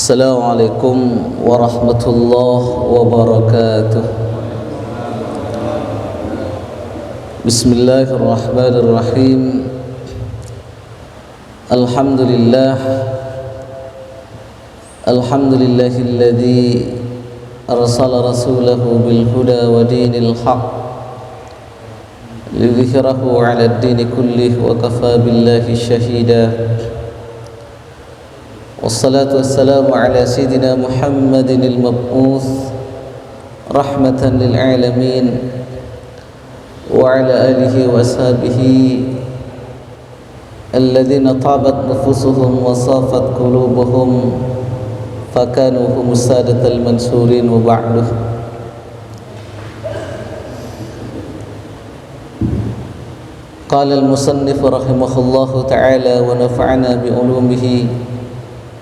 Assalamualaikum warahmatullahi wabarakatuh. Bismillahirrahmanirrahim. Alhamdulillahilladzi arsala rasulahu bil huda wa dinil haq liyudhhirahu 'ala ad-dini kullih wa kafa billahi shahida. Wassalatu wassalamu ala sayyidina Muhammadin al-mab'uth rahmatan lil alamin wa ala alihi wa ashabihi alladhina tabat nufusuhum wa safat qulubuhum fakanu hum sadatal mansurin wa ba'du. Qala al-musannif rahimahullahu ta'ala wa nafa'ana bi ulumihi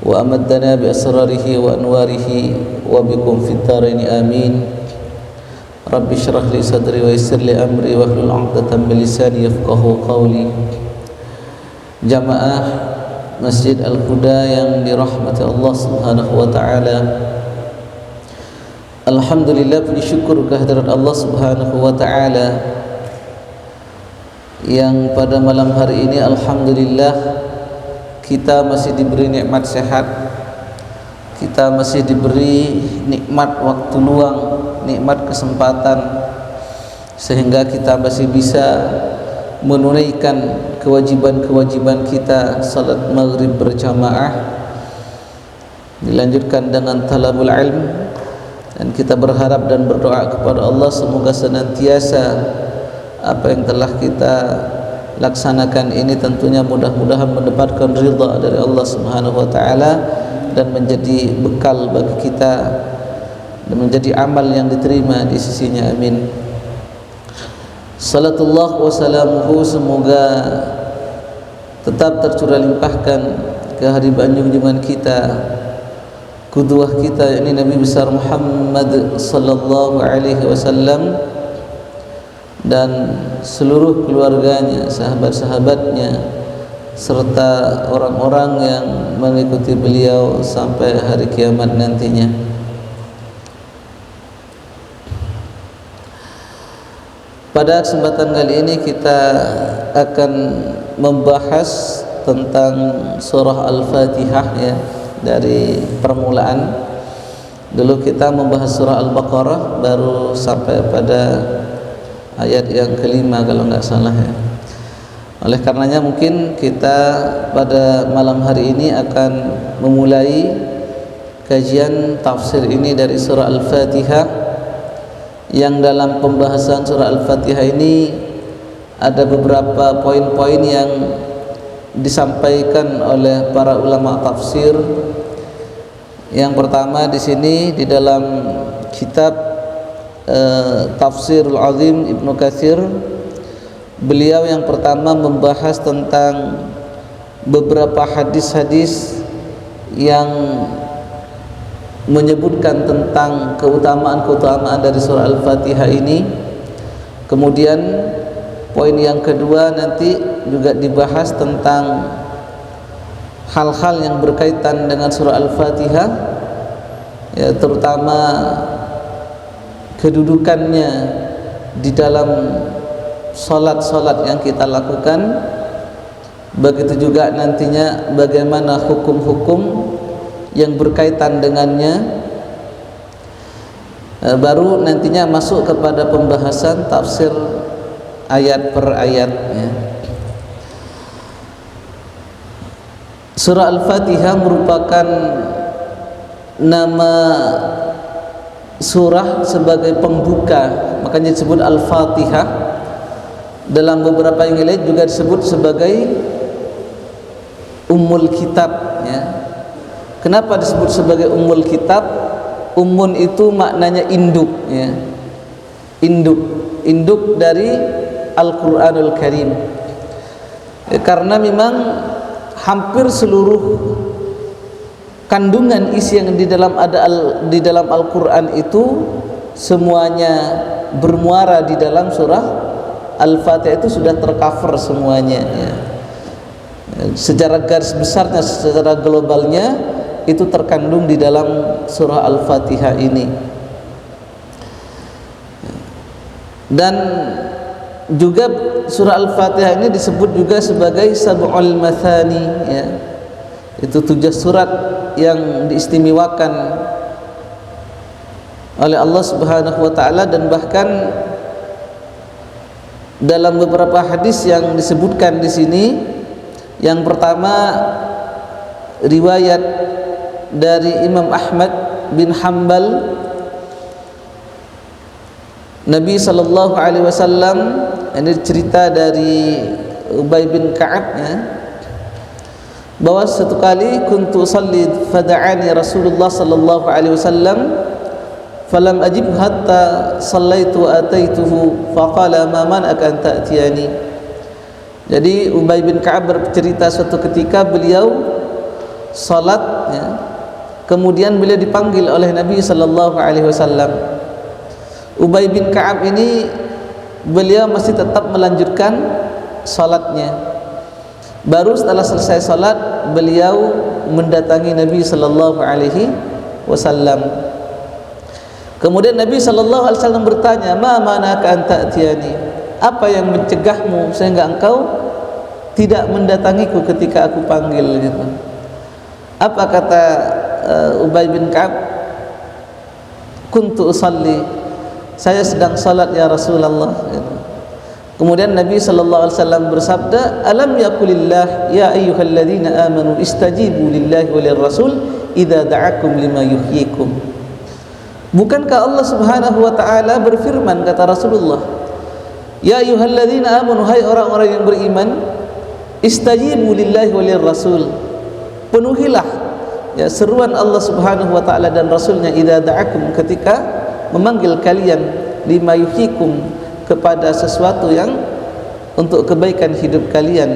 wa amaddana bi asrarihi wa anwarihi wa bikum fid dharain amin. Rabbi shrah li sadri wa yassir li amri wa hlul 'uqdatam min lisani yafqahu qawli. Jamaah Masjid Al-Huda yang dirahmati Allah Subhanahu wa taala, alhamdulillah, puji syukur kehadirat Allah Subhanahu wa taala yang pada malam hari ini alhamdulillah kita masih diberi nikmat sehat, kita masih diberi nikmat waktu luang, nikmat kesempatan, sehingga kita masih bisa menunaikan kewajiban-kewajiban kita. Salat maghrib berjamaah dilanjutkan dengan talabul ilm, dan kita berharap dan berdoa kepada Allah semoga senantiasa apa yang telah kita laksanakan ini tentunya mudah-mudahan mendapatkan ridha dari Allah Subhanahu wa taala dan menjadi bekal bagi kita dan menjadi amal yang diterima di sisinya. Amin. Salatullah wa salamuhu, semoga tetap tercurah limpahkan ke habib junjungan kita, qudwah kita, yakni Nabi besar Muhammad sallallahu alaihi wasallam, dan seluruh keluarganya, sahabat-sahabatnya, serta orang-orang yang mengikuti beliau sampai hari kiamat nantinya. Pada kesempatan kali ini kita akan membahas tentang surah Al-Fatihah, ya, dari permulaan. Dulu kita membahas surah Al-Baqarah, baru sampai pada ayat yang kelima kalau nggak salah, ya. Oleh karenanya mungkin kita pada malam hari ini akan memulai kajian tafsir ini dari surah Al-Fatihah, yang dalam pembahasan surah Al-Fatihah ini ada beberapa poin-poin yang disampaikan oleh para ulama tafsir. Yang pertama di sini di dalam kitab Tafsirul Azim Ibnu Katsir, beliau yang pertama membahas tentang beberapa hadis-hadis yang menyebutkan tentang keutamaan-keutamaan dari surah Al-Fatihah ini. Kemudian poin yang kedua nanti juga dibahas tentang hal-hal yang berkaitan dengan surah Al-Fatihah, ya, terutama kedudukannya di dalam salat-salat yang kita lakukan. Begitu juga nantinya bagaimana hukum-hukum yang berkaitan dengannya. Baru nantinya masuk kepada pembahasan tafsir ayat per ayat, ya. Surah Al-Fatihah merupakan nama surah sebagai pembuka, makanya disebut Al-Fatihah. Dalam beberapa yang lain juga disebut sebagai Ummul Kitab, ya. Kenapa disebut sebagai Ummul Kitab? Ummun itu maknanya induk, ya. Induk dari Al-Qur'anul Karim, ya, karena memang hampir seluruh kandungan isi yang di dalam Al-Qur'an itu semuanya bermuara di dalam surah Al-Fatihah. Itu sudah tercover semuanya, ya. Secara garis besarnya, secara globalnya itu terkandung di dalam surah Al-Fatihah ini. Dan juga surah Al-Fatihah ini disebut juga sebagai Sab'ul Mathani, ya. Itu 7 surat yang diistimewakan oleh Allah Subhanahu wa taala, dan bahkan dalam beberapa hadis yang disebutkan di sini, yang pertama riwayat dari Imam Ahmad bin Hanbal, Nabi sallallahu alaihi wasallam, ini cerita dari Ubay bin Ka'ab, ya, bahwa satu kali kuntu usalli fada'ani Rasulullah sallallahu alaihi wasallam falam ajib hatta sallaitu ataituhu faqala ma man'aka an ta'tiyani. Jadi Ubay bin Ka'ab bercerita suatu ketika beliau salat, ya, kemudian beliau dipanggil oleh Nabi sallallahu alaihi wasallam. Ubay bin Ka'ab ini beliau masih tetap melanjutkan salatnya. Baru setelah selesai salat beliau mendatangi Nabi sallallahu alaihi wasallam. Kemudian Nabi sallallahu alaihi wasallam bertanya, "Ma manaka an ta'tiyani?" Apa yang mencegahmu sehingga engkau tidak mendatangiku ketika aku panggil, gitu. Apa kata Ubay bin Ka'ab? Kuntu usalli, saya sedang salat ya Rasulullah, gitu. Kemudian Nabi sallallahu alaihi wasallam bersabda, "Alam yaqulillah ya ayyuhalladzina amanu istajibu lillahi walir rasul idza da'akum lima yuhyikum." Bukankah Allah Subhanahu wa taala berfirman, kata Rasulullah, "Ya ayyuhalladzina amanu," hai orang-orang yang beriman, "istajibu lillahi walir rasul." Penuhilah, ya, seruan Allah Subhanahu wa taala dan rasulnya idza da'akum, ketika memanggil kalian lima yuhyikum, kepada sesuatu yang untuk kebaikan hidup kalian.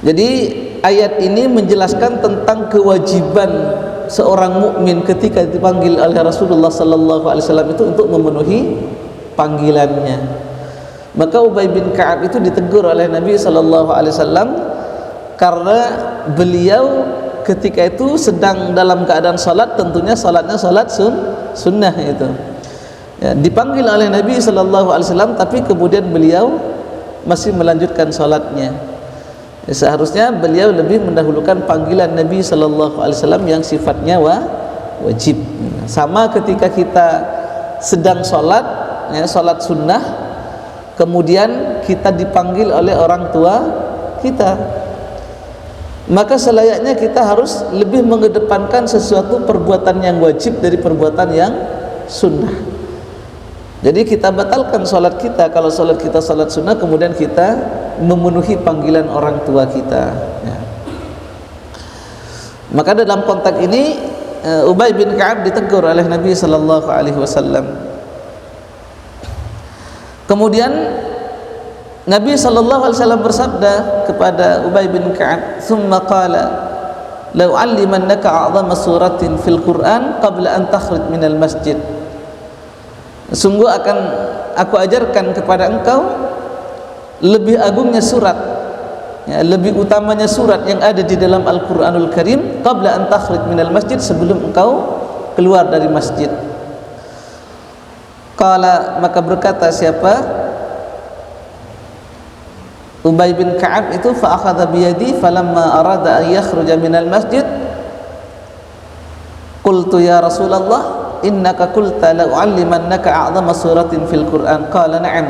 Jadi ayat ini menjelaskan tentang kewajiban seorang mukmin ketika dipanggil oleh Rasulullah sallallahu alaihi wasallam itu untuk memenuhi panggilannya. Maka Ubay bin Ka'ab itu ditegur oleh Nabi sallallahu alaihi wasallam karena beliau ketika itu sedang dalam keadaan salat, tentunya salatnya salat sunnah itu. Ya, dipanggil oleh Nabi sallallahu alaihi wasallam tapi kemudian beliau masih melanjutkan salatnya. Ya, seharusnya beliau lebih mendahulukan panggilan Nabi sallallahu alaihi wasallam yang sifatnya wajib. Sama ketika kita sedang salat, ya, salat sunnah, kemudian kita dipanggil oleh orang tua kita, maka selayaknya kita harus lebih mengedepankan sesuatu perbuatan yang wajib dari perbuatan yang sunnah. Jadi kita batalkan salat kita kalau salat kita salat sunnah, kemudian kita memenuhi panggilan orang tua kita, ya. Maka dalam konteks ini Ubay bin Ka'ab ditegur oleh Nabi sallallahu alaihi wasallam. Kemudian Nabi sallallahu alaihi wasallam bersabda kepada Ubay bin Ka'ab, "Tsumma qala law 'allimannaka a'zama suratin fil Qur'an qabla an takhruj minal masjid." Sungguh akan aku ajarkan kepada engkau lebih agungnya surat, ya, lebih utamanya surat yang ada di dalam Al-Qur'anul Karim qabla an takhruj minal masjid, sebelum engkau keluar dari masjid. Qala, maka berkata siapa? Ubay bin Ka'ab itu, fa akhadha bi yadi falamma arada an yakhruja minal masjid qultu ya Rasulullah innaka qulta la u'allimannaka a'zama suratin fil Qur'an. Qala na'am,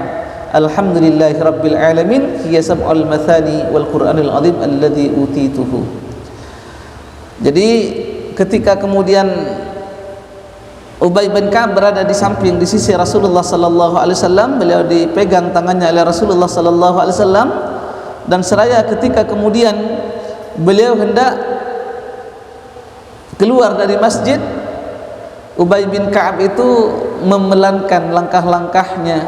alhamdulillahi rabbil alamin, hiya sab'ul mathani wal Qur'anil azim alladhi utituhu. Jadi ketika kemudian Ubay bin Ka'ab berada di samping, di sisi Rasulullah sallallahu alaihi wasallam, beliau dipegang tangannya oleh Rasulullah sallallahu alaihi wasallam, dan seraya ketika kemudian beliau hendak keluar dari masjid, Ubay bin Ka'ab itu memelankan langkah-langkahnya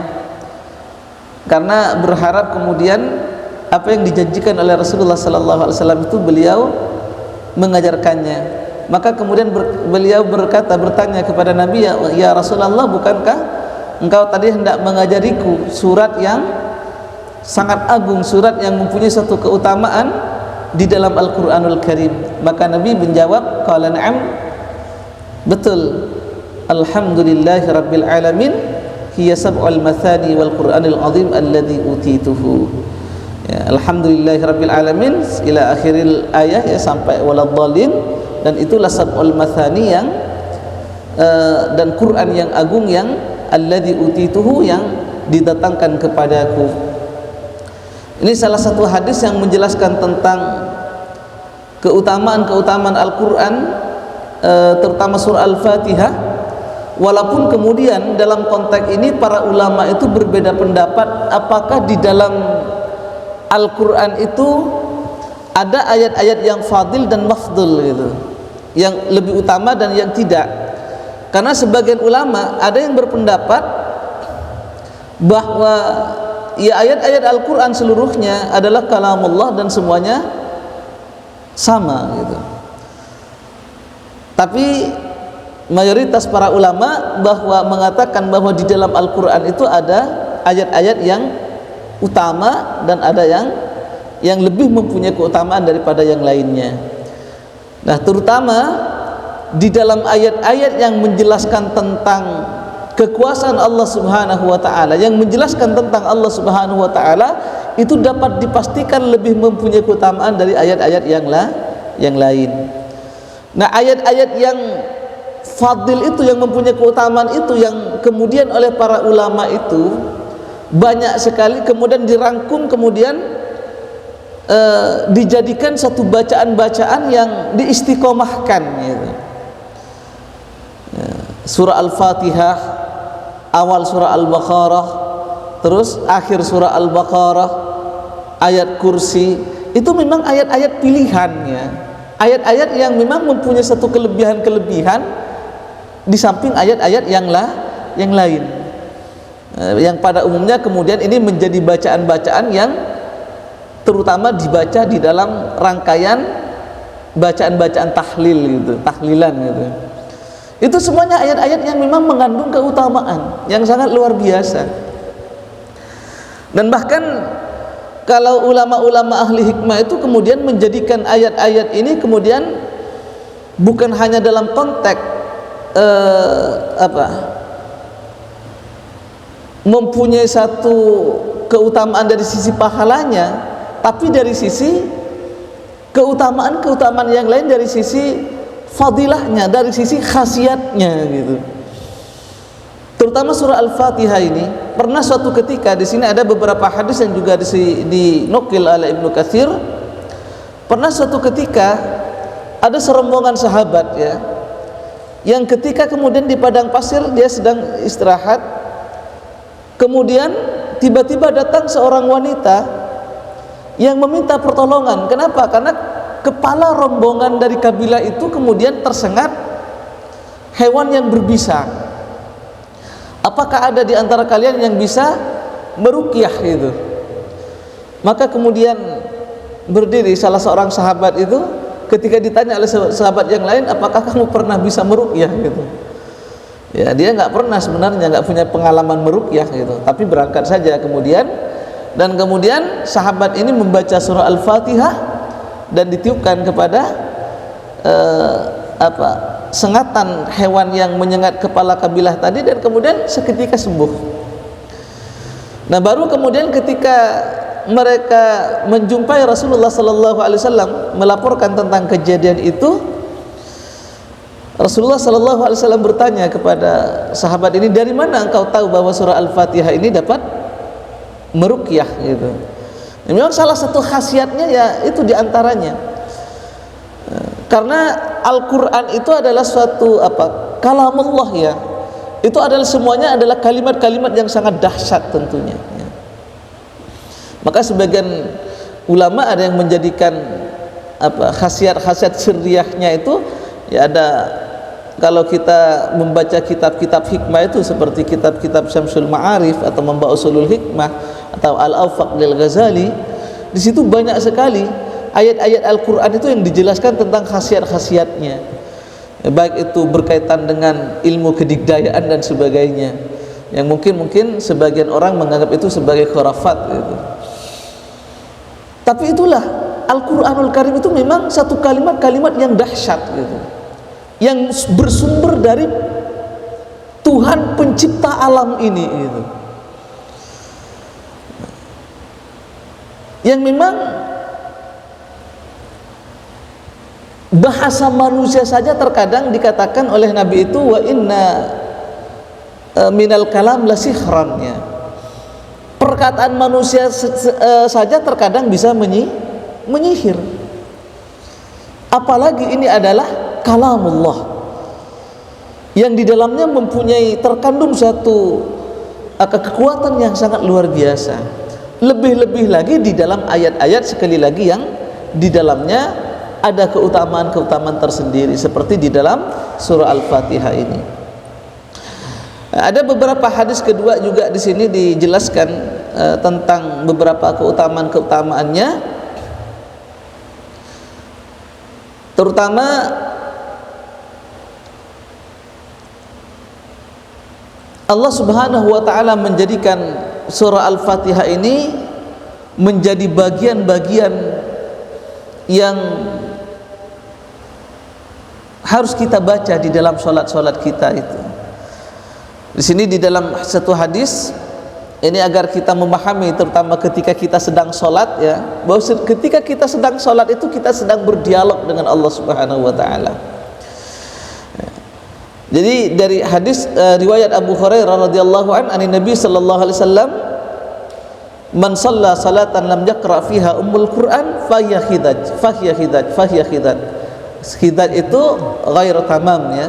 karena berharap kemudian apa yang dijanjikan oleh Rasulullah sallallahu alaihi wasallam itu beliau mengajarkannya. Maka kemudian beliau bertanya kepada Nabi, ya Rasulullah, bukankah engkau tadi hendak mengajariku surat yang sangat agung, surat yang mempunyai satu keutamaan di dalam Al-Qur'anul Karim? Maka Nabi menjawab, qala na'am, betul, alhamdulillahi rabbil alamin, hiya sab'ul mathani wal Qur'anil azim alladhi utituhu. Ya, alhamdulillahi rabbil alamin ila akhiril ayah, ya, sampai waladhdallin, dan itulah sab'ul mathani yang dan Quran yang agung yang alladhi utituhu, yang didatangkan kepadaku. Ini salah satu hadis yang menjelaskan tentang keutamaan-keutamaan Al-Quran, terutama surah Al-Fatihah. Walaupun kemudian dalam konteks ini para ulama itu berbeda pendapat, apakah di dalam Al-Quran itu ada ayat-ayat yang fadil dan mafdul gitu, yang lebih utama dan yang tidak. Karena sebagian ulama ada yang berpendapat bahwa ya ayat-ayat Al-Quran seluruhnya adalah kalamullah dan semuanya sama gitu. Tapi mayoritas para ulama bahwa mengatakan bahwa di dalam Al-Quran itu ada ayat-ayat yang utama dan ada yang lebih mempunyai keutamaan daripada yang lainnya. Nah, terutama di dalam ayat-ayat yang menjelaskan tentang kekuasaan Allah Subhanahu wa taala, yang menjelaskan tentang Allah Subhanahu wa taala, itu dapat dipastikan lebih mempunyai keutamaan dari ayat-ayat yang lain. Nah, ayat-ayat yang fadil itu, yang mempunyai keutamaan itu, yang kemudian oleh para ulama itu banyak sekali kemudian dirangkum, kemudian dijadikan satu bacaan-bacaan yang diistiqomahkan gitu. Surah Al-Fatihah, awal surah Al-Baqarah, terus akhir surah Al-Baqarah, ayat kursi, itu memang ayat-ayat pilihannya, ayat-ayat yang memang mempunyai satu kelebihan-kelebihan di samping ayat-ayat yang lain, yang pada umumnya kemudian ini menjadi bacaan-bacaan yang terutama dibaca di dalam rangkaian bacaan-bacaan tahlil gitu, tahlilan gitu. Itu semuanya ayat-ayat yang memang mengandung keutamaan yang sangat luar biasa. Dan bahkan kalau ulama-ulama ahli hikmah itu kemudian menjadikan ayat-ayat ini kemudian bukan hanya dalam konteks mempunyai satu keutamaan dari sisi pahalanya, tapi dari sisi keutamaan-keutamaan yang lain, dari sisi fadilahnya, dari sisi khasiatnya gitu. Terutama surah Al-Fatihah ini, pernah suatu ketika, di sini ada beberapa hadis yang juga dinukil oleh Ibnu Katsir. Pernah suatu ketika ada serombongan sahabat, ya, yang ketika kemudian di padang pasir dia sedang istirahat, kemudian tiba-tiba datang seorang wanita yang meminta pertolongan. Kenapa? Karena kepala rombongan dari kabilah itu kemudian tersengat hewan yang berbisa. Apakah ada di antara kalian yang bisa meruqyah itu? Maka kemudian berdiri salah seorang sahabat itu, ketika ditanya oleh sahabat yang lain, apakah kamu pernah bisa meruqyah gitu? Ya, dia nggak pernah sebenarnya, nggak punya pengalaman meruqyah gitu, tapi berangkat saja kemudian. Dan kemudian sahabat ini membaca surah Al-Fatihah dan ditiupkan kepada sengatan hewan yang menyengat kepala kabilah tadi, dan kemudian seketika sembuh. Nah, baru kemudian ketika mereka menjumpai Rasulullah sallallahu alaihi wasallam melaporkan tentang kejadian itu, Rasulullah sallallahu alaihi wasallam bertanya kepada sahabat ini, dari mana engkau tahu bahwa surah Al-Fatihah ini dapat meruqyah gitu. Memang salah satu khasiatnya ya itu diantaranya, karena Al-Quran itu adalah suatu kalamullah, ya, itu adalah semuanya adalah kalimat-kalimat yang sangat dahsyat tentunya, ya. Maka sebagian ulama ada yang menjadikan khasiat-khasiat sirriyahnya itu, ya, ada, kalau kita membaca kitab-kitab hikmah itu seperti kitab-kitab Syamsul Ma'arif atau Mamba Usulul Hikmah atau Al-Awfaq lil Ghazali, di situ banyak sekali ayat-ayat Al-Quran itu yang dijelaskan tentang khasiat-khasiatnya, baik itu berkaitan dengan ilmu kedigdayaan dan sebagainya, yang mungkin sebagian orang menganggap itu sebagai khurafat gitu. Tapi itulah Al-Qur'anul Karim itu memang satu kalimat-kalimat yang dahsyat gitu, yang bersumber dari Tuhan pencipta alam ini gitu. Yang memang bahasa manusia saja terkadang dikatakan oleh Nabi itu wa inna minal kalam la sihran, ya. Perkataan manusia saja terkadang bisa menyihir. Apalagi ini adalah kalamullah yang di dalamnya mempunyai terkandung satu kekuatan yang sangat luar biasa. Lebih-lebih lagi di dalam ayat-ayat sekali lagi yang di dalamnya ada keutamaan-keutamaan tersendiri seperti di dalam surah Al-Fatihah ini. Ada beberapa hadis kedua juga di sini dijelaskan tentang beberapa keutamaan-keutamaannya, terutama Allah Subhanahu wa taala menjadikan surah Al-Fatihah ini menjadi bagian-bagian yang harus kita baca di dalam salat-salat kita itu. Di sini di dalam satu hadis ini agar kita memahami, terutama ketika kita sedang salat, ya, bahwa ketika kita sedang salat itu kita sedang berdialog dengan Allah Subhanahu wa taala. Jadi dari hadis riwayat Abu Hurairah radhiyallahu an Nabi sallallahu alaihi wasallam, man shalla salatan lam yaqra fiha ummul Quran fahiya khidaj. Khidaj itu ghairu tamam, ya,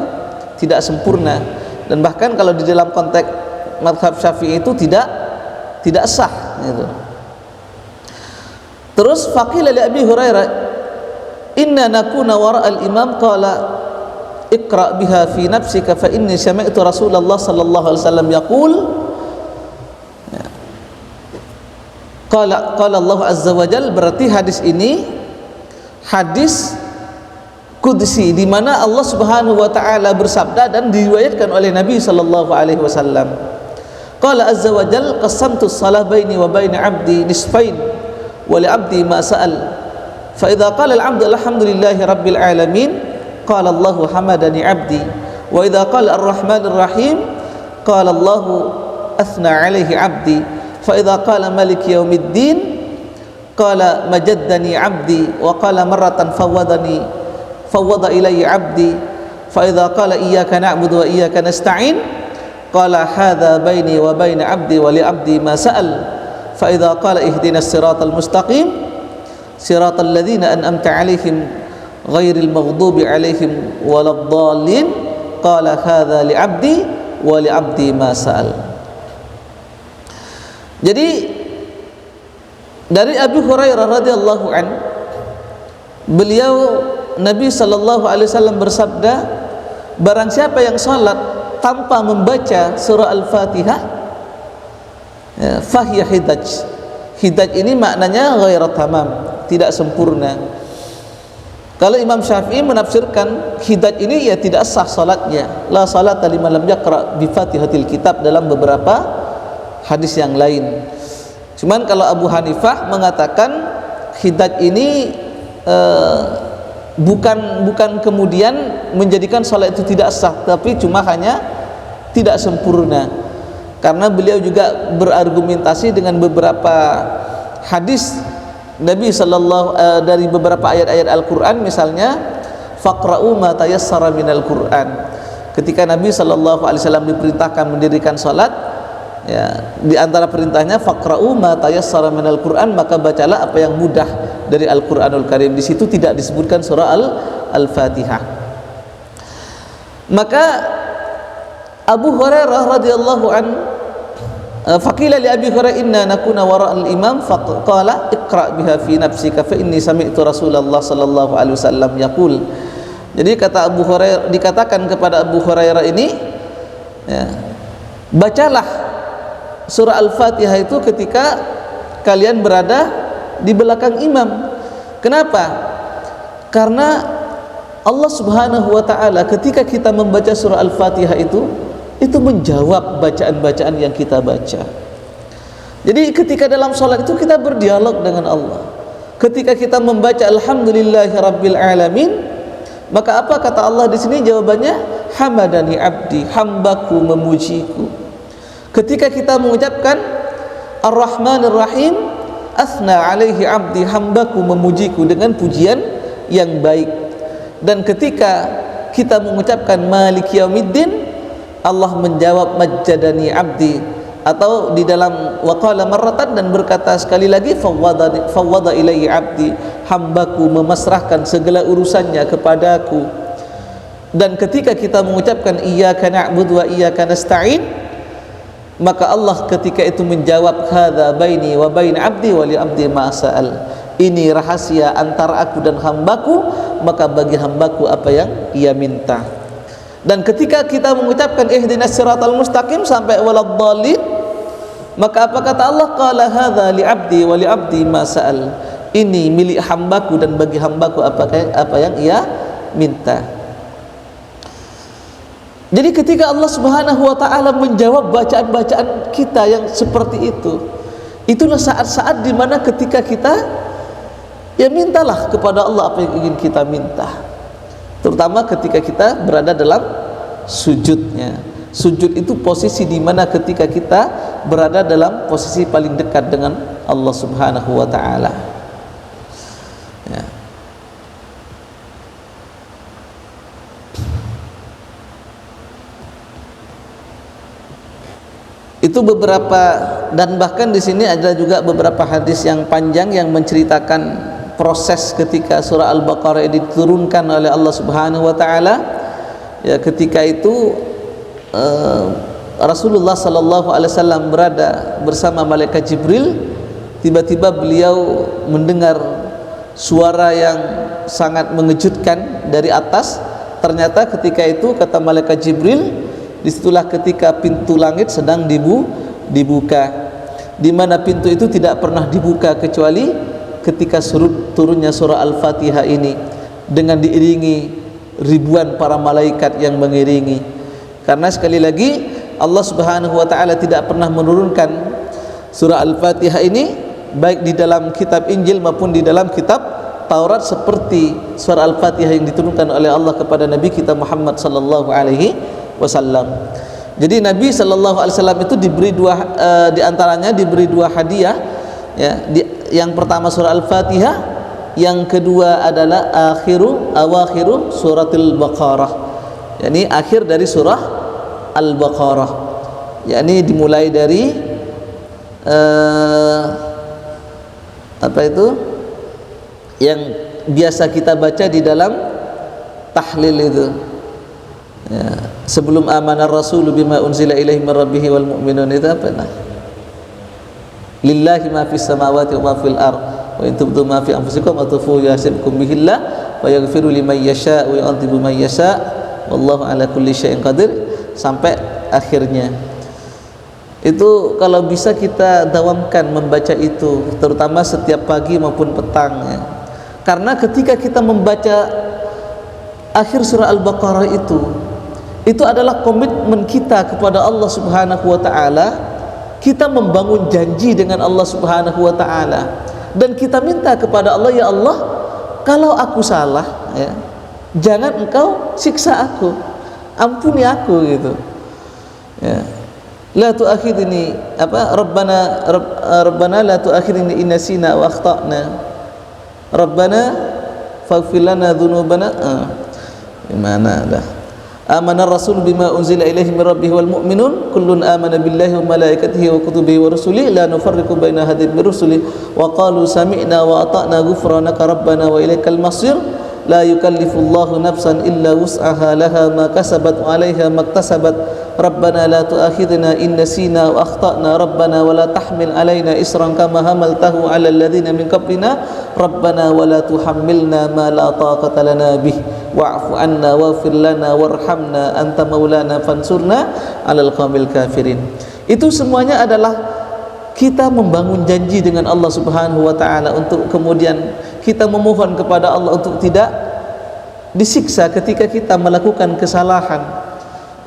tidak sempurna, dan bahkan kalau di dalam konteks mazhab Syafi'i itu tidak sah gitu. Terus faqila li Abi Hurairah inna nakuna wara al-imam qala iqra biha fi nafsika fa inni sami'tu Rasulullah sallallahu alaihi wasallam yaqul, qala Allah azza wa jalla. Berarti hadis ini hadis qudsi di mana Allah Subhanahu wa taala bersabda dan diriwayatkan oleh Nabi sallallahu alaihi wasallam. Qala azza wa jalla qasamtu shalah baini wa baina 'abdi nisfain wa li 'abdi ma sa'al fa idza qala al-'abdu alhamdulillahi rabbil alamin qala Allahu hamadani 'abdi wa idza qala ar-rahmanir rahim qala Allahu athna 'alaihi 'abdi fa idza qala maliki yaumiddin qala majaddani 'abdi wa qala marratan fawwada ilayya 'abdi fa idza qala iyyaka na'budu wa iyyaka nasta'in qala hadza baini wa baina 'abdi wa li 'abdi ma sa'al fa idza qala ihdinas siratal mustaqim siratal ladzina an'amta 'alaihim ghairil maghdubi 'alaihim waladdallin qala hadza li 'abdi wa li 'abdi ma sa'al. Jadi dari Abu Hurairah radhiyallahu an, beliau Nabi sallallahu alaihi wasallam bersabda, barang siapa yang salat tanpa membaca surah Al-Fatihah, ya, fahiya hidaj. Hidaj ini maknanya ghairu tamam, tidak sempurna. Kalau Imam Syafi'i menafsirkan hidaj ini ya tidak sah salatnya, la salata liman lam yaqra bi Fatihatil Kitab dalam beberapa hadis yang lain. Cuman kalau Abu Hanifah mengatakan hidaj ini bukan kemudian menjadikan salat itu tidak sah, tapi cuma hanya tidak sempurna, karena beliau juga berargumentasi dengan beberapa hadis Nabi sallallahu dari beberapa ayat-ayat Al-Qur'an, misalnya faqra'u ma tayassara minal Qur'an. Ketika Nabi sallallahu alaihi wasallam diperintahkan mendirikan salat, ya, di antara perintahnya faqra'u ma tayassara minal Qur'an, maka bacalah apa yang mudah dari Al-Qur'anul Karim. Di situ tidak disebutkan surah Al-Fatihah. Maka Abu Hurairah radhiyallahu an faqila li Abi Hurairah inna nakuna wara al-imam faqala iqra biha fi nafsika fa inni sami'tu Rasulullah sallallahu alaihi wasallam yaqul. Jadi kata Abu Hurairah, dikatakan kepada Abu Hurairah ini, ya, bacalah surah Al-Fatihah itu ketika kalian berada di belakang imam. Kenapa? Karena Allah Subhanahu wa taala ketika kita membaca surah Al-Fatihah itu menjawab bacaan-bacaan yang kita baca. Jadi ketika dalam salat itu kita berdialog dengan Allah. Ketika kita membaca alhamdulillahirabbil alamin, maka apa kata Allah di sini? Jawabannya hamadani abdi, hambaku memujiku. Ketika kita mengucapkan ar-rahmanir rahim, asna alaihi abdi, hambaku memujiku dengan pujian yang baik. Dan ketika kita mengucapkan maliki yaumiddin, Allah menjawab majjadani abdi, atau di dalam waqala marratan, dan berkata sekali lagi fawwada ilaihi abdi, hambaku memasrahkan segala urusannya kepadaku. Dan ketika kita mengucapkan iyyaka na'budu wa iyyaka nasta'in, maka Allah ketika itu menjawab hadza baini wa bain abdi wa li abdi ma sa'al, ini rahasia antara aku dan hambaku, maka bagi hambaku apa yang ia minta. Dan ketika kita mengucapkan ihdinas siratal mustaqim sampai waladdallin, maka apa kata Allah? Qala hadza li abdi wa li abdi ma sa'al, ini milik hambaku dan bagi hambaku apa yang ia minta. Jadi ketika Allah Subhanahu wa taala menjawab bacaan-bacaan kita yang seperti itu, itulah saat-saat di mana ketika kita ya mintalah kepada Allah apa yang ingin kita minta. Terutama ketika kita berada dalam sujudnya. Sujud itu posisi di mana ketika kita berada dalam posisi paling dekat dengan Allah Subhanahu wa taala. Ya. Itu beberapa, dan bahkan di sini ada juga beberapa hadis yang panjang yang menceritakan proses ketika surah Al-Baqarah diturunkan oleh Allah Subhanahu wa taala. Ya, ketika itu Rasulullah sallallahu alaihi wasallam berada bersama malaikat Jibril. Tiba-tiba beliau mendengar suara yang sangat mengejutkan dari atas. Ternyata ketika itu kata malaikat Jibril, disitulah ketika pintu langit sedang dibuka, di mana pintu itu tidak pernah dibuka kecuali ketika turunnya surah Al-Fatihah ini, dengan diiringi ribuan para malaikat yang mengiringi. Karena sekali lagi Allah Subhanahu wa taala tidak pernah menurunkan surah Al-Fatihah ini baik di dalam kitab Injil maupun di dalam kitab Taurat seperti surah Al-Fatihah yang diturunkan oleh Allah kepada Nabi kita Muhammad sallallahu alaihi wasallam. Jadi Nabi sallallahu alaihi wasallam itu diberi di antaranya diberi dua hadiah, ya. Yang pertama surah Al-Fatihah, yang kedua adalah awakhiru suratul Baqarah, yakni akhir dari surah Al-Baqarah, yakni dimulai dari apa itu yang biasa kita baca di dalam tahlil itu, ya. Sebelum amanar rasulu bima unzila ilaihi min rabbih wal mu'minun, itu apa nah? Lillahi ma fis samawati wa ma fil ardh wa in tubdu ma fi anfusikum wa tufu yahsibkum bihillah wa yaghfiru liman yasha wa yu'adhibu man yasha wallahu ala kulli syai'in qadir, sampai akhirnya. Itu kalau bisa kita dawamkan membaca itu, terutama setiap pagi maupun petang, ya. Karena ketika kita membaca akhir surah Al-Baqarah itu adalah komitmen kita kepada Allah Subhanahu wa taala. Kita membangun janji dengan Allah Subhanahu wa taala, dan kita minta kepada Allah, ya Allah, kalau aku salah, ya, jangan engkau siksa aku, ampuni aku, gitu, ya. La tu'akhidni Rabbana la tu'akhidni in nasina wa akhtana Rabbana faghfir lana dzunubana. Gimana dah? Amana ar-rasul bima unzila ilaihi min rabbih wal mu'minun kullun amana billahi wa malaikatihi wa kutubihi wa rusulihi la nufarriqu baina ahadin min rusulihi wa qalu sami'na wa ata'na ghufranaka rabbana wa ilaikal masir. La yukallifullahu nafsan illa wus'aha laha ma kasabat wa 'alaiha maktasabat. Rabbana la tu'akhidna in nasina wa akhtana rabbana wa la tahmil 'alaina isran kama hamaltahu 'alal ladzina min qablina rabbana wa la tuhammilna ma la taqata lana bih wa'fu 'anna waghfir lana warhamna anta maulana fansurna 'alal qaumil kafirin. Itu semuanya adalah kita membangun janji dengan Allah Subhanahu wa taala, untuk kemudian kita memohon kepada Allah untuk tidak disiksa ketika kita melakukan kesalahan,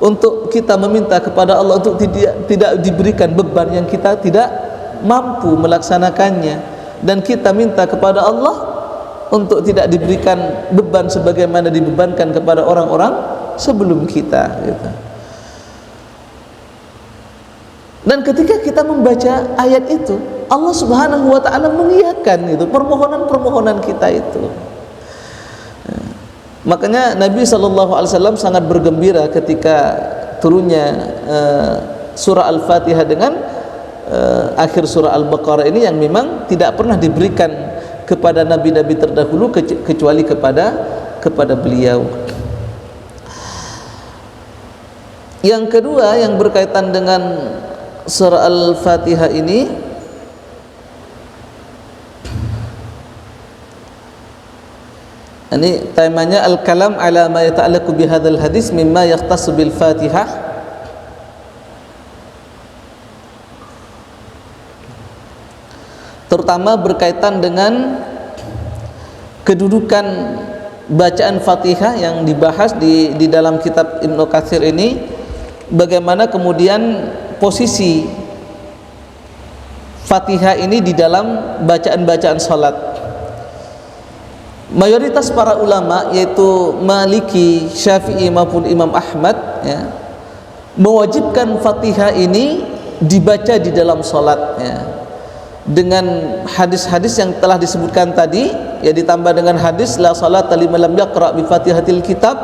untuk kita meminta kepada Allah untuk tidak diberikan beban yang kita tidak mampu melaksanakannya, dan kita minta kepada Allah untuk tidak diberikan beban sebagaimana dibebankan kepada orang-orang sebelum kita gitu. Dan ketika kita membaca ayat itu, Allah Subhanahu wa taala mengiyakan itu permohonan-permohonan kita itu. Makanya Nabi SAW sangat bergembira ketika turunnya surah Al-Fatihah dengan akhir surah Al-Baqarah ini, yang memang tidak pernah diberikan kepada nabi-nabi terdahulu kecuali kepada beliau. Yang kedua yang berkaitan dengan surah Al-Fatihah ini, temanya al-kalam ala ma yata'allaqu bihadzal hadis mimma yahtassu bil Fatihah. Terutama berkaitan dengan kedudukan bacaan Fatihah yang dibahas di dalam kitab Ibnu Katsir ini, bagaimana kemudian posisi Fatihah ini di dalam bacaan-bacaan salat. Mayoritas para ulama yaitu Maliki, Syafi'i maupun Imam Ahmad ya, mewajibkan Fatihah ini dibaca di dalam salat ya, dengan hadis-hadis yang telah disebutkan tadi ya, ditambah dengan hadis la salata liman lam yaqra bi Fatihatil kitab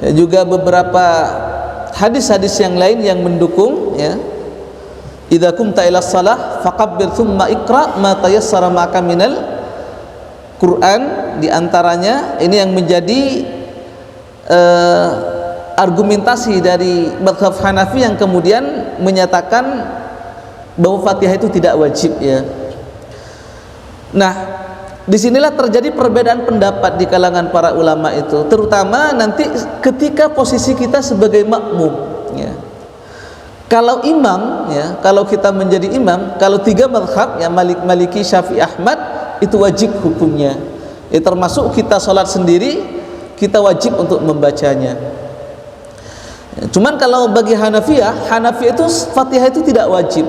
ya, juga beberapa hadis-hadis yang lain yang mendukung ya, idza kumta ila shalah faqabbir thumma iqra ma tayassara ma'aka minal Quran. Di antaranya ini yang menjadi argumentasi dari mazhab Hanafi yang kemudian menyatakan bahwa Fatihah itu tidak wajib ya. Nah, disinilah terjadi perbedaan pendapat di kalangan para ulama itu, terutama nanti ketika posisi kita sebagai makmum ya. Kalau imam ya, kalau kita menjadi imam, kalau tiga mazhab ya, Maliki, Syafi'i, Ahmad, itu wajib hukumnya ya, termasuk kita sholat sendiri kita wajib untuk membacanya ya. Cuman kalau bagi Hanafiyah itu Fatihah itu tidak wajib.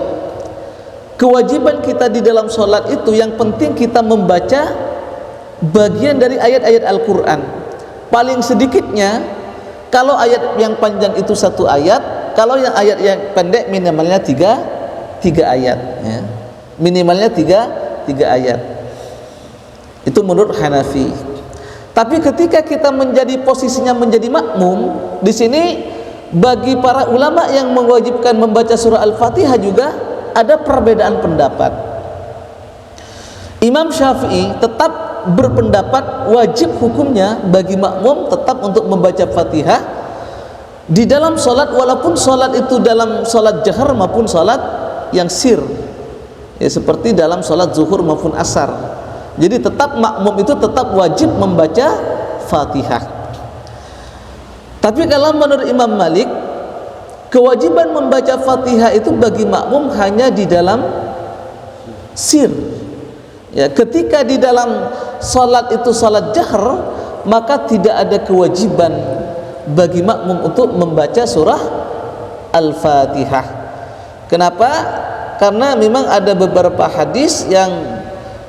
Kewajiban kita di dalam sholat itu yang penting kita membaca bagian dari ayat-ayat Al-Quran. Paling sedikitnya kalau ayat yang panjang itu satu ayat, kalau yang ayat yang pendek minimalnya tiga ayat ya. Minimalnya tiga ayat. Itu menurut Hanafi. Tapi ketika kita menjadi posisinya menjadi makmum, di sini bagi para ulama yang mewajibkan membaca surah Al-Fatihah juga ada perbedaan pendapat. Imam Syafi'i tetap berpendapat wajib hukumnya bagi makmum tetap untuk membaca Fatihah di dalam sholat, walaupun sholat itu dalam sholat jahar maupun sholat yang sir ya, seperti dalam sholat zuhur maupun asar. Jadi tetap makmum itu tetap wajib membaca Fatihah. Tapi kalau menurut Imam Malik, kewajiban membaca Fatihah itu bagi makmum hanya di dalam sir ya. Ketika di dalam salat itu salat jahr, maka tidak ada kewajiban bagi makmum untuk membaca surah Al-Fatihah. Kenapa? Karena memang ada beberapa hadis yang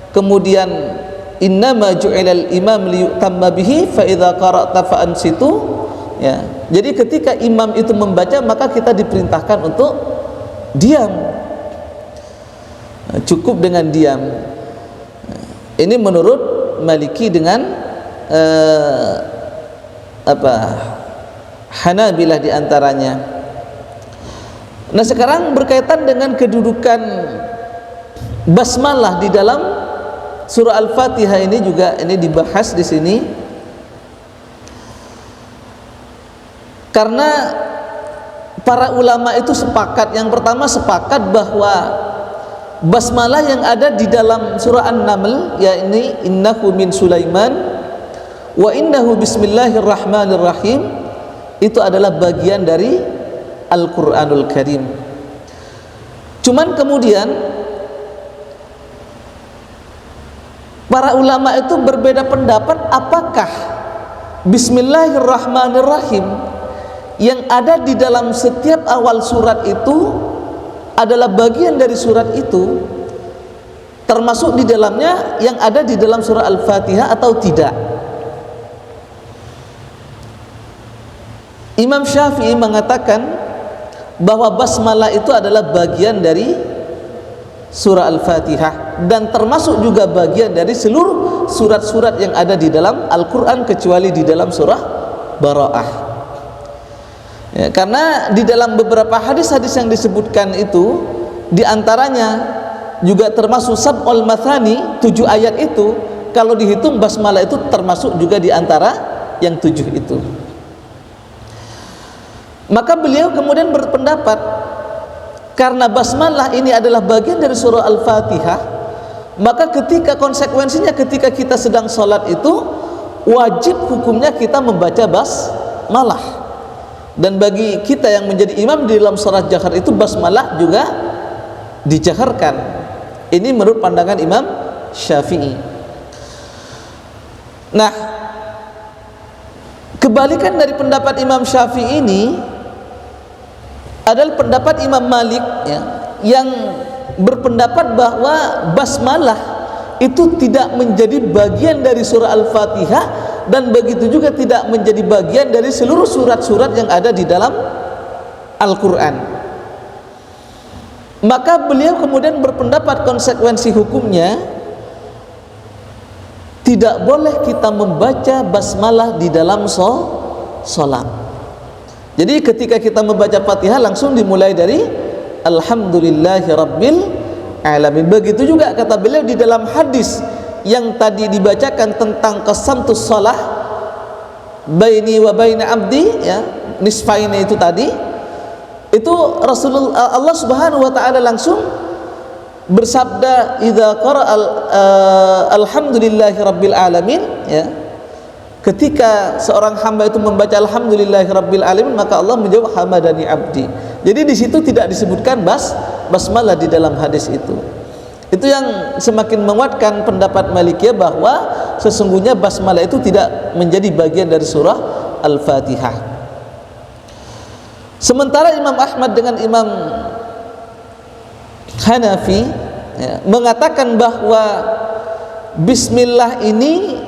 kemudian innama ju'ilal imam liyutamma bihi fa idza qara'ta fa ansitu ya. Jadi ketika imam itu membaca maka kita diperintahkan untuk diam. Cukup dengan diam. Ini menurut Maliki dengan Hanabilah di antaranya. Nah, sekarang berkaitan dengan kedudukan basmalah di dalam surah Al-Fatihah ini juga ini dibahas di sini, karena para ulama itu sepakat. Yang pertama sepakat bahwa basmalah yang ada di dalam surah An-Naml, yakni innahu min Sulaiman wa innahu bismillahirrahmanirrahim, itu adalah bagian dari Al-Quranul Karim. Cuman kemudian para ulama itu berbeda pendapat apakah Bismillahirrahmanirrahim yang ada di dalam setiap awal surat itu adalah bagian dari surat itu, termasuk di dalamnya yang ada di dalam surah Al-Fatihah atau tidak. Imam Syafi'i mengatakan bahwa basmalah itu adalah bagian dari surah Al-Fatihah dan termasuk juga bagian dari seluruh surat-surat yang ada di dalam Al-Quran kecuali di dalam surah Bara'ah. Ya, karena di dalam beberapa hadis-hadis yang disebutkan itu, di antaranya juga termasuk sab'ul mathani, 7 ayat itu, kalau dihitung basmalah itu termasuk juga di antara yang 7 itu. Maka beliau kemudian berpendapat karena basmalah ini adalah bagian dari surah Al-Fatihah, maka ketika konsekuensinya ketika kita sedang sholat itu wajib hukumnya kita membaca basmalah. Dan bagi kita yang menjadi imam di dalam sholat jahar itu basmalah juga dijaharkan. Ini menurut pandangan Imam Syafi'i. Nah, kebalikan dari pendapat Imam Syafi'i ini adalah pendapat Imam Malik, ya, yang berpendapat bahwa basmalah itu tidak menjadi bagian dari surah Al-Fatihah dan begitu juga tidak menjadi bagian dari seluruh surat-surat yang ada di dalam Al-Quran. Maka beliau kemudian berpendapat konsekuensi hukumnya tidak boleh kita membaca basmalah di dalam sholat. Jadi ketika kita membaca Fatihah langsung dimulai dari Alhamdulillahi Rabbil Alamin. Begitu juga kata beliau di dalam hadis yang tadi dibacakan tentang qasamtus shalah baini wa baina abdi, ya, nisfaini itu tadi, itu Rasulullah Allah Subhanahu wa taala langsung bersabda idza qara'a alhamdulillahi rabbil alamin, ya. Ketika seorang hamba itu membaca alhamdulillahi rabbil alamin, maka Allah menjawab hamadani abdi. Jadi di situ tidak disebutkan basmalah di dalam hadis itu. Itu yang semakin menguatkan pendapat Malikiyah bahwa sesungguhnya basmalah itu tidak menjadi bagian dari surah Al-Fatihah. Sementara Imam Ahmad dengan Imam Hanafi, ya, mengatakan bahwa bismillah ini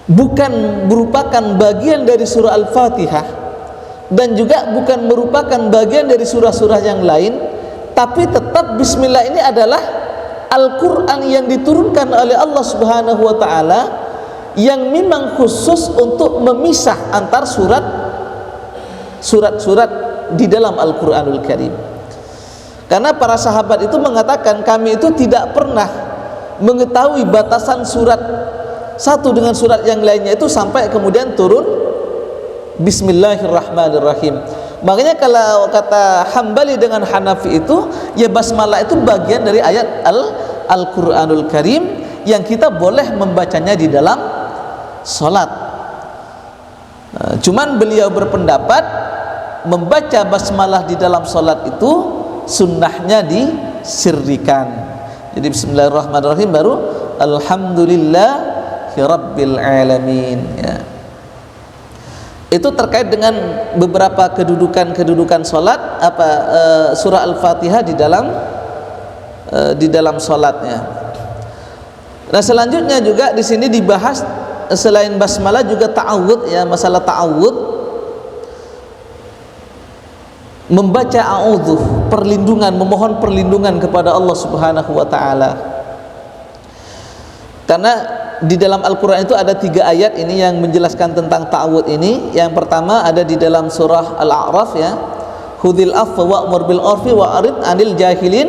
bukan merupakan bagian dari surah Al-Fatihah dan juga bukan merupakan bagian dari surah-surah yang lain, tapi tetap bismillah ini adalah Al-Quran yang diturunkan oleh Allah Subhanahu wa ta'ala yang memang khusus untuk memisah antar surat-surat di dalam Al-Quranul Karim. Karena para sahabat itu mengatakan kami itu tidak pernah mengetahui batasan surat satu dengan surat yang lainnya itu sampai kemudian turun Bismillahirrahmanirrahim. Makanya kalau kata Hambali dengan Hanafi itu, ya basmalah itu bagian dari ayat Al-Quranul Karim yang kita boleh membacanya di dalam sholat. Cuman beliau berpendapat membaca basmalah di dalam sholat itu sunnahnya disirrikan. Jadi Bismillahirrahmanirrahim baru Alhamdulillahi Rabbil Alamin, ya. Itu terkait dengan beberapa kedudukan sholat surah Al-Fatihah di dalam sholatnya. Nah selanjutnya juga di sini dibahas selain basmalah juga ta'awudz, ya, masalah ta'awudz, membaca a'udzu, perlindungan, memohon perlindungan kepada Allah Subhanahu wa taala. Karena di dalam Al-Quran itu ada 3 ayat ini yang menjelaskan tentang ta'awudz ini. Yang pertama ada di dalam surah Al-A'raf, ya, khudhil afwa wa'mur bil 'urfi wa'rid 'anil jahilin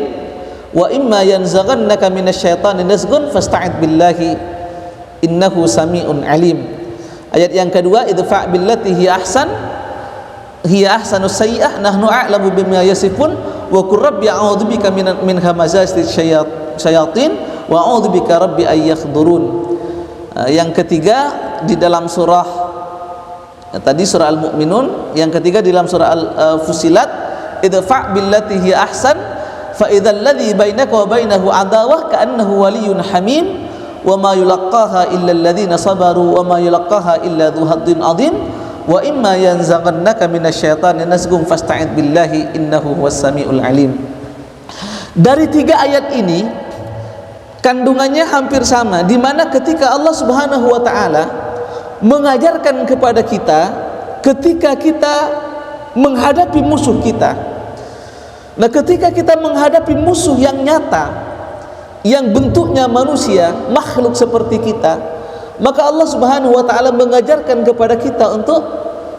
wa imma yanzaghannaka minasyaitani nazghun fasta'id billahi innahu sami'un alim. Ayat yang kedua idfa' billati hiya ahsanus sayyi'ah nahnu a'lamu bima yasifun wa qur rabbi a'udzubika min hamazati syayatin wa a'udzubika rabbi ay yakhdurun. Yang ketiga di dalam surah tadi surah Al-Mu'minun, yang ketiga di dalam surah Al-Fusilat idfa' billati hiya ahsan fa idzal ladzi bainaka wa bainahu adawah ka'annahu waliyyun hamim wa ma yulaqqaha illa alladziina sabaru wa ma yulaqqaha illa dzu haddin 'adzim wa imma yanzaghannaka minasyaitani nazghun fasta'id billahi innahu huwas samiul alim. Dari 3 ayat ini kandungannya hampir sama, di mana ketika Allah Subhanahu wa taala mengajarkan kepada kita ketika kita menghadapi musuh kita. Nah, ketika kita menghadapi musuh yang nyata, yang bentuknya manusia, makhluk seperti kita, maka Allah Subhanahu wa taala mengajarkan kepada kita untuk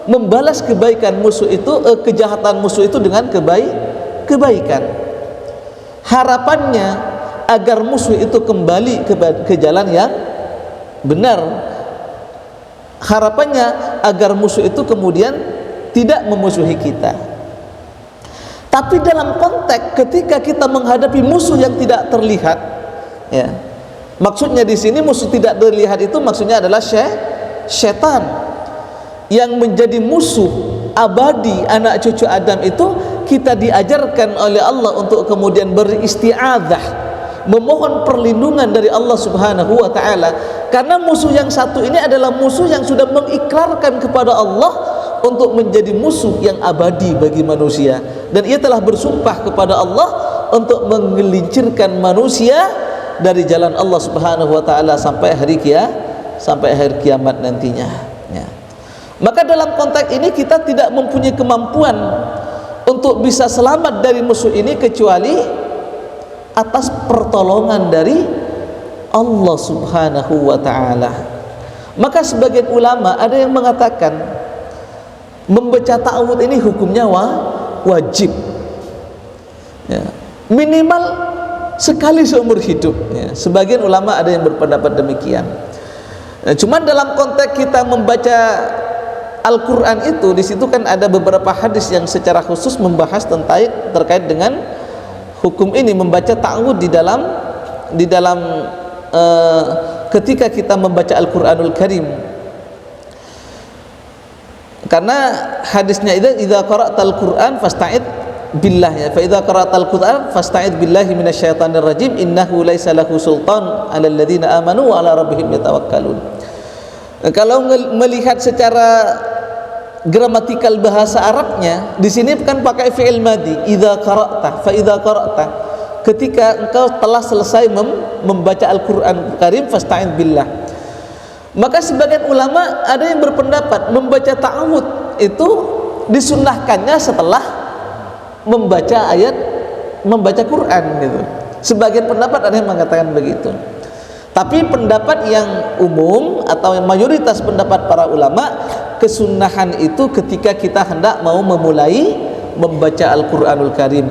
membalas kebaikan musuh itu, kejahatan musuh itu dengan kebaikan. Harapannya agar musuh itu kembali ke jalan yang benar. Harapannya agar musuh itu kemudian tidak memusuhi kita. Tapi dalam konteks ketika kita menghadapi musuh yang tidak terlihat, ya, maksudnya di sini musuh tidak terlihat itu maksudnya adalah syaitan yang menjadi musuh abadi anak cucu Adam itu. Kita diajarkan oleh Allah untuk kemudian beristi'adzah, memohon perlindungan dari Allah Subhanahu wa taala, karena musuh yang satu ini adalah musuh yang sudah mengikrarkan kepada Allah untuk menjadi musuh yang abadi bagi manusia, dan ia telah bersumpah kepada Allah untuk menggelincirkan manusia dari jalan Allah Subhanahu wa taala sampai hari kiamat nantinya, ya. Maka dalam konteks ini kita tidak mempunyai kemampuan untuk bisa selamat dari musuh ini kecuali atas pertolongan dari Allah Subhanahu wa taala. Maka sebagian ulama ada yang mengatakan membaca ta'awudz ini hukumnya wajib, ya, minimal sekali seumur hidup, ya. Sebagian ulama ada yang berpendapat demikian. Nah, cuman dalam konteks kita membaca Al-Quran itu, di situ kan ada beberapa hadis yang secara khusus membahas terkait dengan hukum ini, membaca ta'awudz di dalam ketika kita membaca Al-Quranul Karim. Karena hadisnya itu idza qara'tal Qur'an fasta'id billah, ya, fa idza qara'tal Qur'an fasta'id billahi minasyaitonir rajim innahu laisa lahu sultan 'alal ladzina amanu wa 'ala rabbihim yatawakkalun. Kalau melihat secara gramatikal bahasa Arabnya, di sini kan pakai fi'il madhi, idza qara'ta, fa idza qara'ta, ketika engkau telah selesai membaca Al-Qur'an Karim fasta'in billah. Maka sebagian ulama ada yang berpendapat membaca ta'awudz itu disunnahkannya setelah membaca Quran gitu. Sebagian pendapat ada yang mengatakan begitu. Tapi pendapat yang umum atau yang mayoritas pendapat para ulama, kesunahan itu ketika kita hendak mau memulai membaca Al-Qur'anul Karim.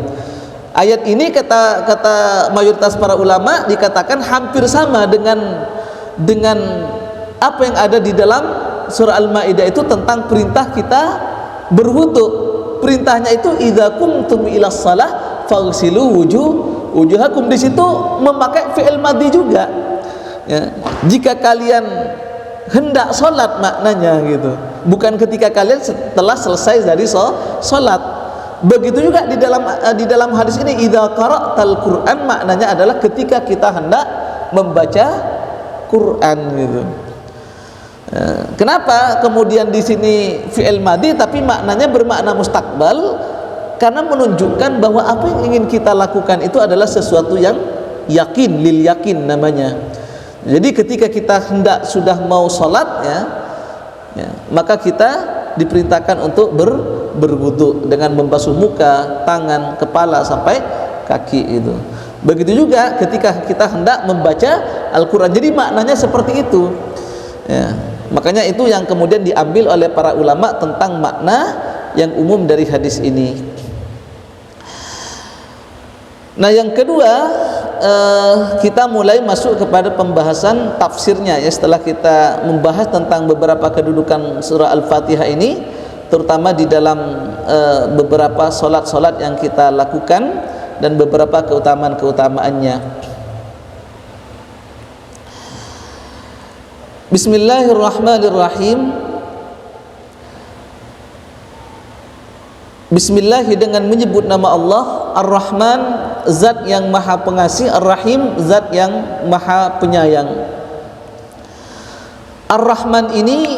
Ayat ini kata mayoritas para ulama dikatakan hampir sama dengan apa yang ada di dalam surah Al-Maidah itu tentang perintah kita berwudu. Perintahnya itu idza qumtum ilas shalah faghsilu wujuhakum. Di situ memakai fi'il madhi juga. Ya, jika kalian hendak sholat maknanya gitu, bukan ketika kalian telah selesai dari sholat. Begitu juga di dalam hadis ini idza qara'tal Qur'an maknanya adalah ketika kita hendak membaca Quran gitu. Kenapa kemudian di sini fi'il madhi tapi maknanya bermakna mustakbal? Karena menunjukkan bahwa apa yang ingin kita lakukan itu adalah sesuatu yang yakin, lil yakin namanya. Jadi ketika kita hendak sudah mau sholat, ya, maka kita diperintahkan untuk berwudu dengan membasuh muka, tangan, kepala sampai kaki itu. Begitu juga ketika kita hendak membaca Al-Quran. Jadi maknanya seperti itu, ya. Makanya itu yang kemudian diambil oleh para ulama tentang makna yang umum dari hadis ini. Nah, yang kedua, kita mulai masuk kepada pembahasan tafsirnya, ya, setelah kita membahas tentang beberapa kedudukan surah Al-Fatihah ini, terutama di dalam beberapa solat-solat yang kita lakukan dan beberapa keutamaan-keutamaannya. Bismillahirrahmanirrahim. Bismillah dengan menyebut nama Allah. Ar-Rahman, zat yang maha pengasih. Ar-Rahim, zat yang maha penyayang. Ar-Rahman ini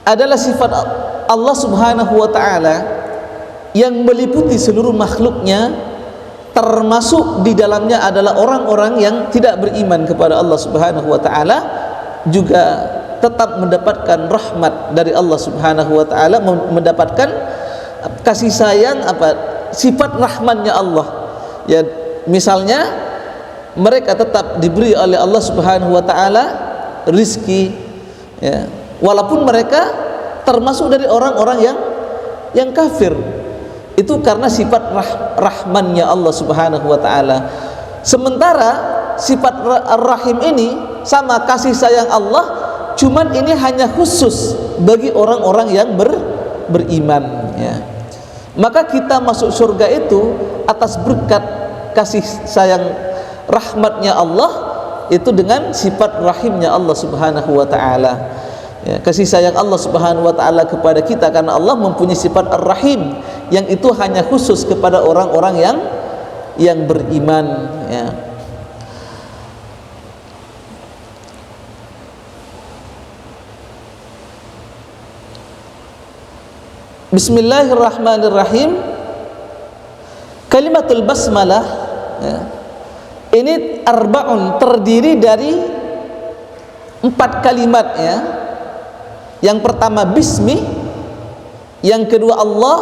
adalah sifat Allah Subhanahu wa ta'ala yang meliputi seluruh makhluknya termasuk di dalamnya adalah orang-orang yang tidak beriman kepada Allah Subhanahu wa taala juga tetap mendapatkan rahmat dari Allah Subhanahu wa taala, mendapatkan kasih sayang, sifat rahmannya Allah. Ya, misalnya mereka tetap diberi oleh Allah Subhanahu wa taala rizki, ya, walaupun mereka termasuk dari orang-orang yang kafir. Itu karena sifat rahmannya Allah Subhanahu wa taala. Sementara sifat Ar-Rahim ini sama kasih sayang Allah, cuman ini hanya khusus bagi orang-orang yang beriman, ya. Maka kita masuk surga itu atas berkat kasih sayang rahmatnya Allah, itu dengan sifat rahimnya Allah Subhanahu wa taala. Ya, kasih sayang Allah Subhanahu wa taala kepada kita karena Allah mempunyai sifat Ar-Rahim yang itu hanya khusus kepada orang-orang yang beriman, ya. Bismillahirrahmanirrahim. Kalimatul basmalah, ya, ini arba'un, terdiri dari 4 kalimat, ya. Yang pertama bismi, yang kedua Allah,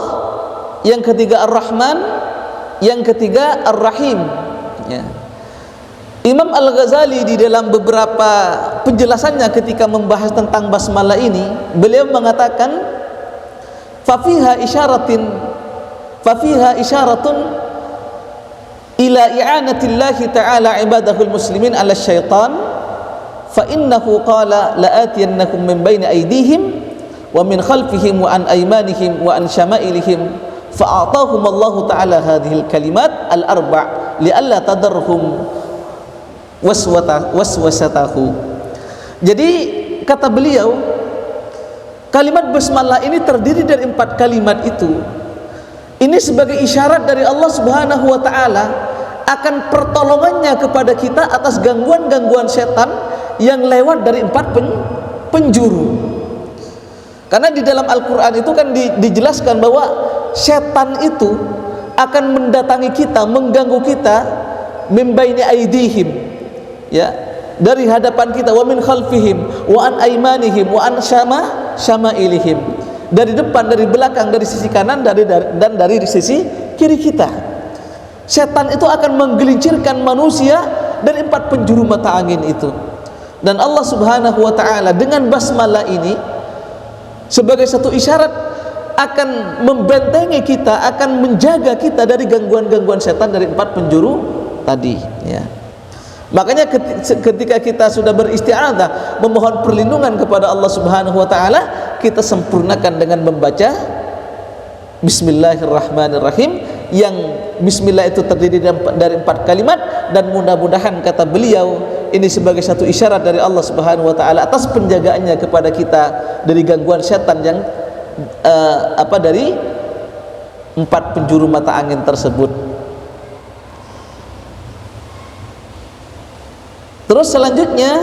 yang ketiga Ar-Rahman, yang ketiga Ar-Rahim, ya. Imam Al-Ghazali di dalam beberapa penjelasannya ketika membahas tentang basmalah ini, beliau mengatakan fafiha isyaratun ila i'anatillahi ta'ala ibadahul muslimin ala syaitan, fa innahu qala la'atiyannakum min baini aydihim wa min khalfihim wa an aymanihim wa an syama'ilihim, fa a'tahum Allah ta'ala hadhil kalimat al-arba' li'alla tadarhum waswasatahu. Jadi kata beliau, kalimat basmalah ini terdiri dari 4 kalimat itu. Ini sebagai isyarat dari Allah Subhanahu wa taala akan pertolongannya kepada kita atas gangguan-gangguan setan yang lewat dari 4 penjuru. Karena di dalam Al-Quran itu kan dijelaskan bahwa setan itu akan mendatangi kita, mengganggu kita min baini aidihim, ya, dari hadapan kita, wa min khalfihim wa an aymanihim wa an syama'ilihim, dari depan, dari belakang, dari sisi kanan, dan dari sisi kiri kita. Setan itu akan menggelincirkan manusia dari 4 penjuru mata angin itu. Dan Allah Subhanahu wa taala dengan basmalah ini sebagai satu isyarat akan membentengi kita, akan menjaga kita dari gangguan-gangguan setan dari 4 penjuru tadi, ya. Makanya ketika kita sudah beristi'adzah, memohon perlindungan kepada Allah Subhanahu wa taala, kita sempurnakan dengan membaca Bismillahirrahmanirrahim, yang bismillah itu terdiri dari 4 kalimat, dan mudah-mudahan kata beliau ini sebagai satu isyarat dari Allah Subhanahu wa taala atas penjagaannya kepada kita dari gangguan setan yang dari 4 penjuru mata angin tersebut. Terus selanjutnya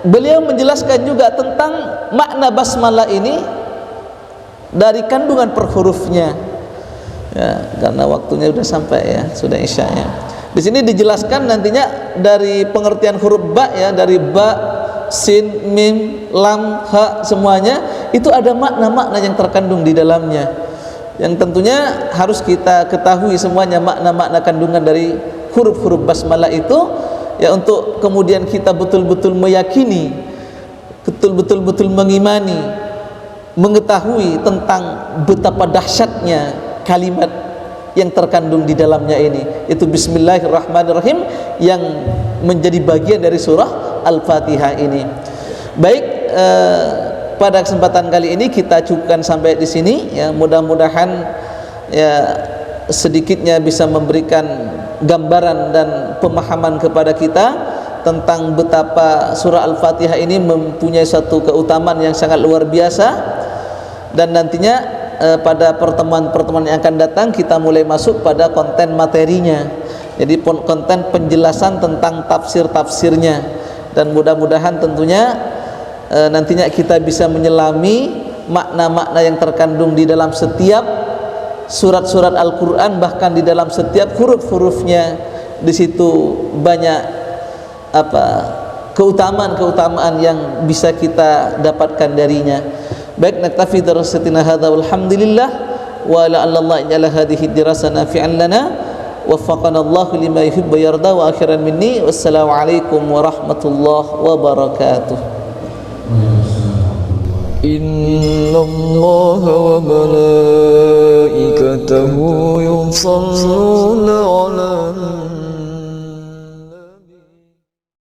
beliau menjelaskan juga tentang makna basmalah ini dari kandungan per hurufnya, ya, karena waktunya sudah sampai, ya, sudah isya, ya. Di sini dijelaskan nantinya dari pengertian huruf ba, ya, dari ba, sin, mim, lam, ha, semuanya itu ada makna-makna yang terkandung di dalamnya, yang tentunya harus kita ketahui semuanya makna-makna kandungan dari huruf-huruf basmalah itu, ya, untuk kemudian kita betul-betul meyakini, betul-betul mengimani, mengetahui tentang betapa dahsyatnya kalimat yang terkandung di dalamnya ini. Itu Bismillahirrahmanirrahim yang menjadi bagian dari surah Al-Fatihah ini. Baik, pada kesempatan kali ini kita cukupkan sampai di sini, ya. Mudah-mudahan, ya, sedikitnya bisa memberikan gambaran dan pemahaman kepada kita tentang betapa surah Al-Fatihah ini mempunyai satu keutamaan yang sangat luar biasa. Dan nantinya pada pertemuan-pertemuan yang akan datang kita mulai masuk pada konten materinya, jadi konten penjelasan tentang tafsir-tafsirnya, dan mudah-mudahan tentunya nantinya kita bisa menyelami makna-makna yang terkandung di dalam setiap surat-surat Al-Quran, bahkan di dalam setiap huruf-hurufnya di situ banyak keutamaan-keutamaan yang bisa kita dapatkan darinya. Baik, naktafi darasatina hadza walhamdulillah wa la'allallah ja'ala hadhihi dirasa nafi'an lana waffaqana Allahu lima yuhibbu yarda wa akhiran minni wassalamu alaikum warahmatullahi wabarakatuh. Innallaha wa malaikatahu yusalluna